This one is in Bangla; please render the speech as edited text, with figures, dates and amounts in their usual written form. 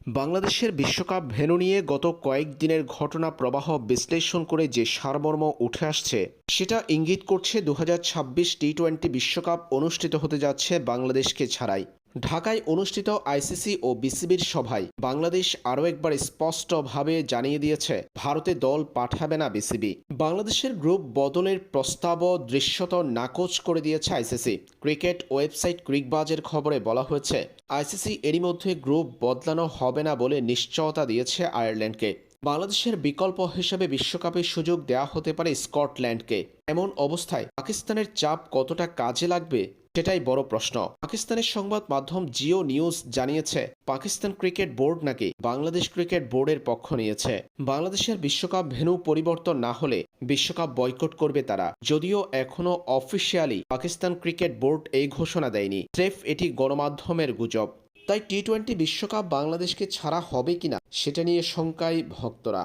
বাংলাদেশের বিশ্বকাপ ভেন্যু নিয়ে গত কয়েকদিনের ঘটনা প্রবাহ বিশ্লেষণ করে যে সারমর্ম উঠে আসছে সেটা ইঙ্গিত করছে 2026 টি-20 বিশ্বকাপ অনুষ্ঠিত হতে যাচ্ছে বাংলাদেশকে ছাড়াই। ঢাকায় অনুষ্ঠিত আইসিসি ও বিসিবির সভায় বাংলাদেশ আরও একবার স্পষ্টভাবে জানিয়ে দিয়েছে ভারতে দল পাঠাবে না বিসিবি। বাংলাদেশের গ্রুপ বদলের প্রস্তাবও দৃশ্যত নাকচ করে দিয়েছে আইসিসি। ক্রিকেট ওয়েবসাইট ক্রিকবাজের খবরে বলা হয়েছে আইসিসি এরই মধ্যে গ্রুপ বদলানো হবে না বলে নিশ্চয়তা দিয়েছে আয়ারল্যান্ডকে। বাংলাদেশের বিকল্প হিসেবে বিশ্বকাপের সুযোগ দেওয়া হতে পারে স্কটল্যান্ডকে। এমন অবস্থায় পাকিস্তানের চাপ কতটা কাজে লাগবে সেটাই বড় প্রশ্ন। পাকিস্তানের সংবাদ মাধ্যম জিও নিউজ জানিয়েছে পাকিস্তান ক্রিকেট বোর্ড নাকি বাংলাদেশ ক্রিকেট বোর্ডের পক্ষ নিয়েছে। বাংলাদেশের বিশ্বকাপ ভেন্যু পরিবর্তন না হলে বিশ্বকাপ বয়কট করবে তারা। যদিও এখনও অফিসিয়ালি পাকিস্তান ক্রিকেট বোর্ড এই ঘোষণা দেয়নি, স্রেফ এটি গণমাধ্যমের গুজব। তাই টি-20 বিশ্বকাপ বাংলাদেশকে ছাড়া হবে কিনা সেটা নিয়ে শঙ্কায় ভক্তরা।